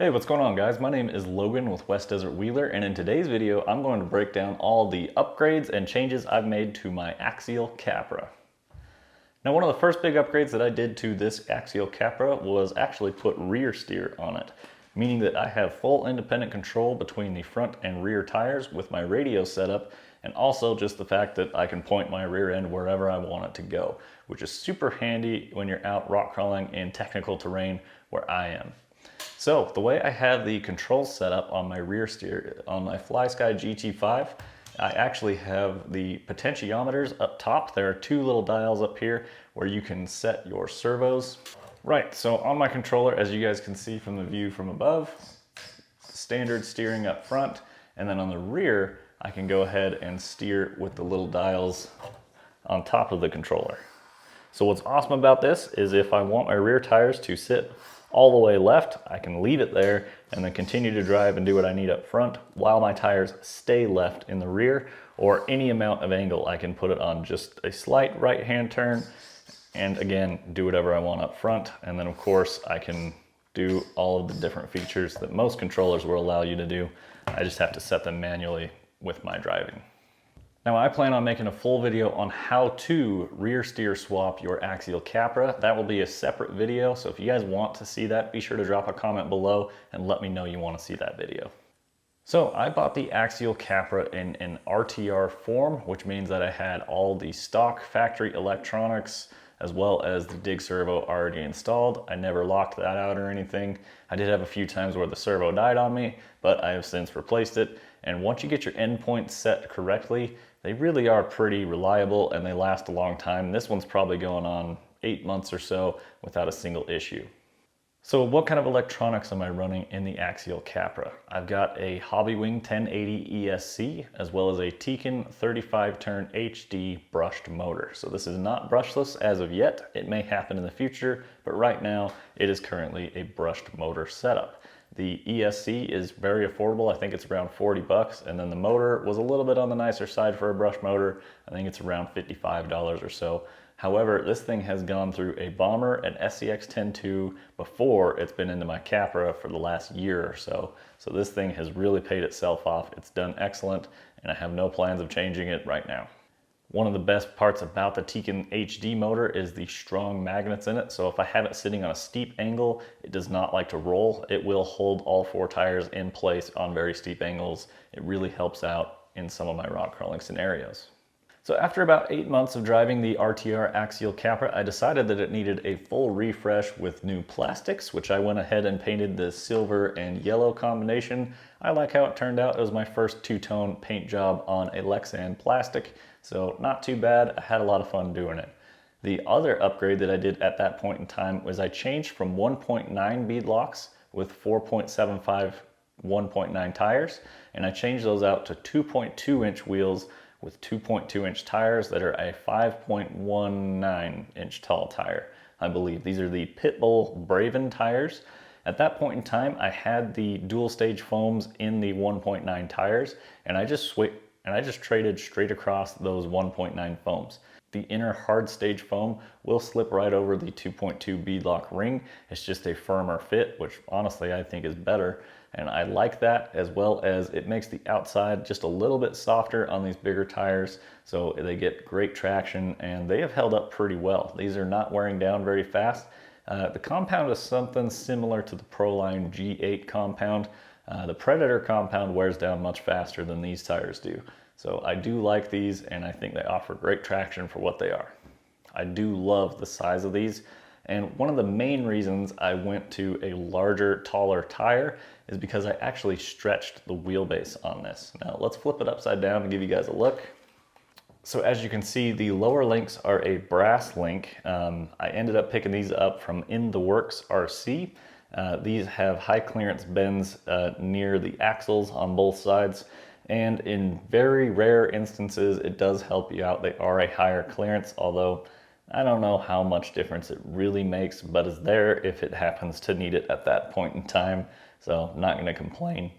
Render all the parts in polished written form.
Hey, what's going on, guys? My name is Logan with West Desert Wheeler, and in today's video I'm going to break down all the upgrades and changes I've made to my Axial Capra. Now, one of the first big upgrades that I did to this Axial Capra was actually put rear steer on it, meaning that I have full independent control between the front and rear tires with my radio setup, and also just the fact that I can point my rear end wherever I want it to go, which is super handy when you're out rock crawling in technical terrain where I am. So the way I have the controls set up on my rear steer, on my Flysky GT5, I actually have the potentiometers up top. There are two little dials up here where you can set your servos. Right, so on my controller, as you guys can see from the view from above, standard steering up front, and then on the rear, I can go ahead and steer with the little dials on top of the controller. So what's awesome about this is if I want my rear tires to sit all the way left, I can leave it there and then continue to drive and do what I need up front while my tires stay left in the rear, or any amount of angle. I can put it on just a slight right-hand turn and again, do whatever I want up front. And then of course I can do all of the different features that most controllers will allow you to do. I just have to set them manually with my driving. Now, I plan on making a full video on how to rear steer swap your Axial Capra. That will be a separate video, so if you guys want to see that, be sure to drop a comment below and let me know you want to see that video. So I bought the Axial Capra in an RTR form, which means that I had all the stock factory electronics as well as the dig servo already installed. I never locked that out or anything. I did have a few times where the servo died on me, but I have since replaced it. And once you get your endpoints set correctly, they really are pretty reliable and they last a long time. This one's probably going on 8 months or so without a single issue. So what kind of electronics am I running in the Axial Capra? I've got a Hobbywing 1080 ESC as well as a Tekin 35 turn HD brushed motor. So this is not brushless as of yet. It may happen in the future, but right now it is currently a brushed motor setup. The ESC is very affordable. I think it's around 40 bucks. And then the motor was a little bit on the nicer side for a brush motor. I think it's around $55 or so. However, this thing has gone through a Bomber, an SCX 10.2 before it's been into my Capra for the last year or so. So this thing has really paid itself off. It's done excellent, and I have no plans of changing it right now. One of the best parts about the Tekin HD motor is the strong magnets in it. So if I have it sitting on a steep angle, it does not like to roll. It will hold all four tires in place on very steep angles. It really helps out in some of my rock crawling scenarios. So after about 8 months of driving the RTR Axial Capra, I decided that it needed a full refresh with new plastics, which I went ahead and painted the silver and yellow combination. I like how it turned out. It was my first two-tone paint job on a Lexan plastic, so not too bad. I had a lot of fun doing it. The other upgrade that I did at that point in time was I changed from 1.9 beadlocks with 4.75 1.9 tires, and I changed those out to 2.2 inch wheels with 2.2 inch tires that are a 5.19 inch tall tire. I believe these are the Putbull Braven tires. At that point in time, I had the dual stage foams in the 1.9 tires, and I just traded straight across those 1.9 foams. The inner hard stage foam will slip right over the 2.2 beadlock ring. It's just a firmer fit, which honestly I think is better. And I like that, as well as it makes the outside just a little bit softer on these bigger tires. So they get great traction and they have held up pretty well. These are not wearing down very fast. The compound is something similar to the Proline G8 compound. The Predator compound wears down much faster than these tires do. So I do like these, and I think they offer great traction for what they are. I do love the size of these, and one of the main reasons I went to a larger, taller tire is because I actually stretched the wheelbase on this. Now let's flip it upside down and give you guys a look. So as you can see, the lower links are a brass link. I ended up picking these up from In The Works RC. These have high clearance bends near the axles on both sides. And in very rare instances, it does help you out. They are a higher clearance, although I don't know how much difference it really makes, but it's there if it happens to need it at that point in time. So I'm not going to complain.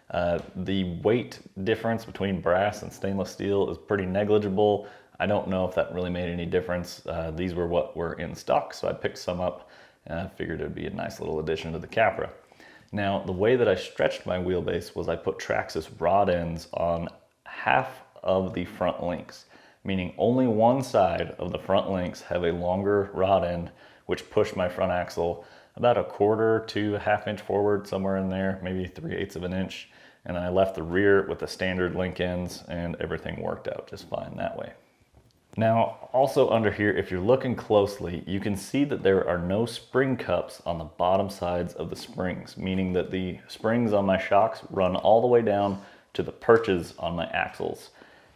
The weight difference between brass and stainless steel is pretty negligible. I don't know if that really made any difference. These were what were in stock, so I picked some up and I figured it would be a nice little addition to the Capra. Now, the way that I stretched my wheelbase was I put Traxxas rod ends on half of the front links, meaning only one side of the front links have a longer rod end, which pushed my front axle about 1/4 to 1/2 inch forward, somewhere in there, maybe 3/8 of an inch. And I left the rear with the standard link ends, and everything worked out just fine that way. Now, also under here, if you're looking closely, you can see that there are no spring cups on the bottom sides of the springs, meaning that the springs on my shocks run all the way down to the perches on my axles.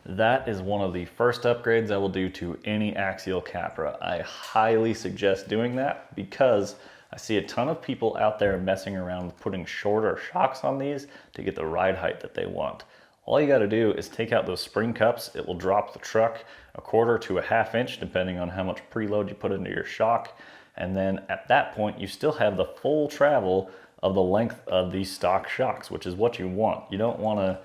That is one of the first upgrades I will do to any Axial Capra. I highly suggest doing that because I see a ton of people out there messing around with putting shorter shocks on these to get the ride height that they want. All you got to do is take out those spring cups. It will drop the truck 1/4 to 1/2 inch, depending on how much preload you put into your shock. And then at that point, you still have the full travel of the length of these stock shocks, which is what you want. You don't want to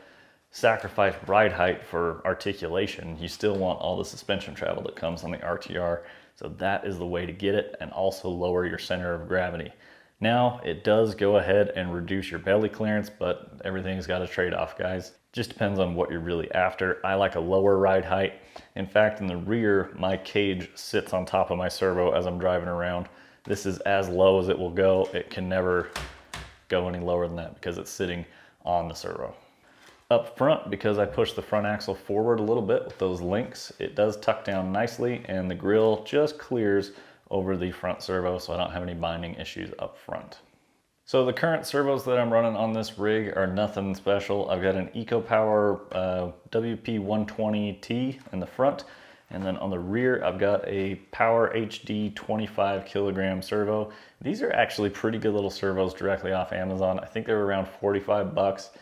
sacrifice ride height for articulation. You still want all the suspension travel that comes on the RTR. So that is the way to get it, and also lower your center of gravity. Now, it does go ahead and reduce your belly clearance, but everything's got a trade-off, guys. Just depends on what you're really after. I like a lower ride height. In fact, in the rear, my cage sits on top of my servo as I'm driving around. This is as low as it will go. It can never go any lower than that because it's sitting on the servo. Up front, because I pushed the front axle forward a little bit with those links, it does tuck down nicely, and the grill just clears over the front servo, so I don't have any binding issues up front. So the current servos that I'm running on this rig are nothing special. I've got an EcoPower WP120T in the front, and then on the rear I've got a Power HD 25 kilogram servo. These are actually pretty good little servos directly off Amazon. I think they're around 45 bucks.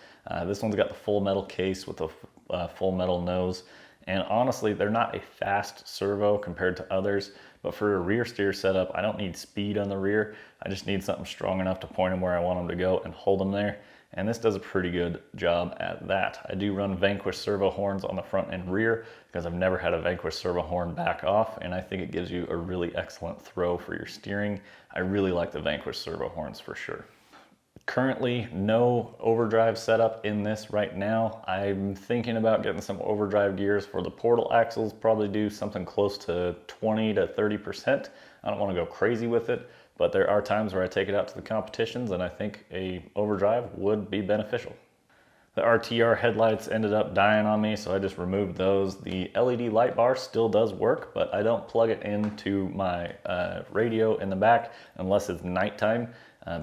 This one's got the full metal case with a full metal nose. And honestly, they're not a fast servo compared to others, but for a rear steer setup, I don't need speed on the rear. I just need something strong enough to point them where I want them to go and hold them there. And this does a pretty good job at that. I do run Vanquish servo horns on the front and rear because I've never had a Vanquish servo horn back off, and I think it gives you a really excellent throw for your steering. I really like the Vanquish servo horns for sure. Currently, no overdrive setup in this right now. I'm thinking about getting some overdrive gears for the portal axles, probably do something close to 20 to 30%. I don't want to go crazy with it, but there are times where I take it out to the competitions and I think a overdrive would be beneficial. The RTR headlights ended up dying on me, so I just removed those. The LED light bar still does work, but I don't plug it into my radio in the back unless it's nighttime.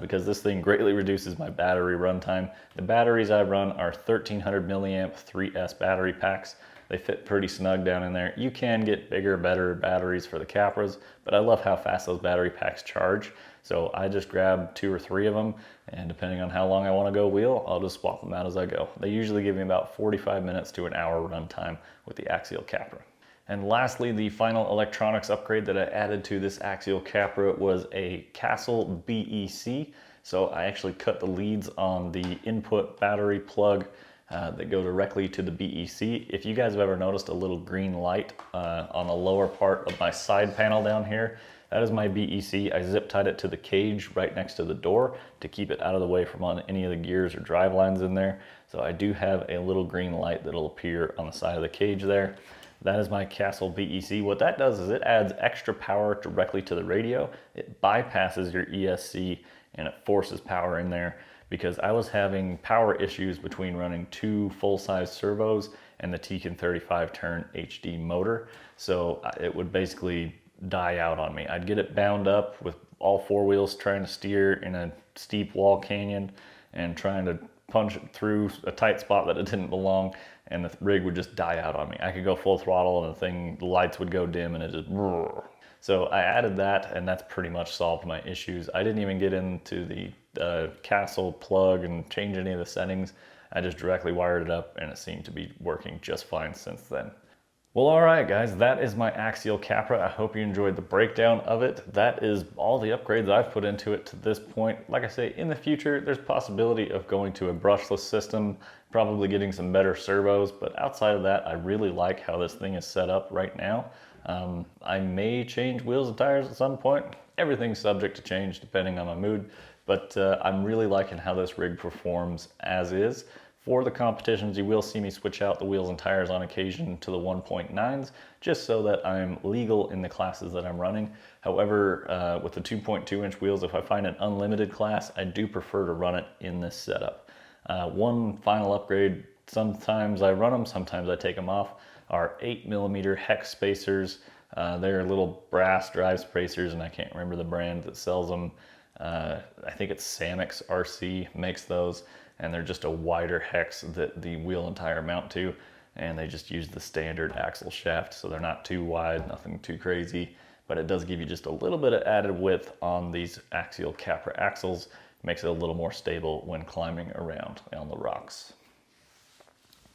Because this thing greatly reduces my battery runtime. The batteries I run are 1300 milliamp 3S battery packs. They fit pretty snug down in there. You can get bigger, better batteries for the Capras, but I love how fast those battery packs charge. So I just grab 2 or 3 of them, and depending on how long I want to go wheel, I'll just swap them out as I go. They usually give me about 45 minutes to an hour runtime with the Axial Capra. And lastly, the final electronics upgrade that I added to this Axial Capra was a Castle BEC. So I actually cut the leads on the input battery plug that go directly to the BEC. If you guys have ever noticed a little green light on the lower part of my side panel down here, that is my BEC. I zip tied it to the cage right next to the door to keep it out of the way from on any of the gears or drive lines in there. So I do have a little green light that'll appear on the side of the cage there. That is my Castle BEC. What that does is it adds extra power directly to the radio. It bypasses your ESC and it forces power in there, because I was having power issues between running 2 full-size servos and the Tekin 35 turn HD motor. So it would basically die out on me. I'd get it bound up with all 4 wheels trying to steer in a steep wall canyon and trying to punch it through a tight spot that it didn't belong, and the rig would just die out on me. I could go full throttle and the lights would go dim and it just brrr. So I added that, and that's pretty much solved my issues. I didn't even get into the Castle plug and change any of the settings. I just directly wired it up and it seemed to be working just fine since then. Well, all right, guys, that is my Axial Capra. I hope you enjoyed the breakdown of it. That is all the upgrades I've put into it to this point. Like I say, in the future, there's possibility of going to a brushless system, probably getting some better servos, but outside of that, I really like how this thing is set up right now. I may change wheels and tires at some point. Everything's subject to change depending on my mood, but I'm really liking how this rig performs as is. For the competitions, you will see me switch out the wheels and tires on occasion to the 1.9s, just so that I'm legal in the classes that I'm running. However, with the 2.2-inch wheels, if I find an unlimited class, I do prefer to run it in this setup. One final upgrade, sometimes I run them, sometimes I take them off, are 8mm hex spacers. They're little brass drive spacers, and I can't remember the brand that sells them. I think it's Samix RC makes those, and they're just a wider hex that the wheel and tire mount to, and they just use the standard axle shaft, so they're not too wide, nothing too crazy, but it does give you just a little bit of added width on these Axial Capra axles. Makes it a little more stable when climbing around on the rocks.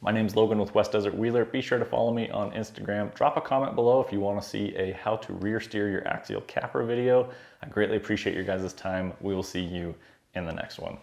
My name's Logan with West Desert Wheeler. Be sure to follow me on Instagram. Drop a comment below if you want to see a how to rear steer your Axial Capra video. I greatly appreciate your guys' time. We will see you in the next one.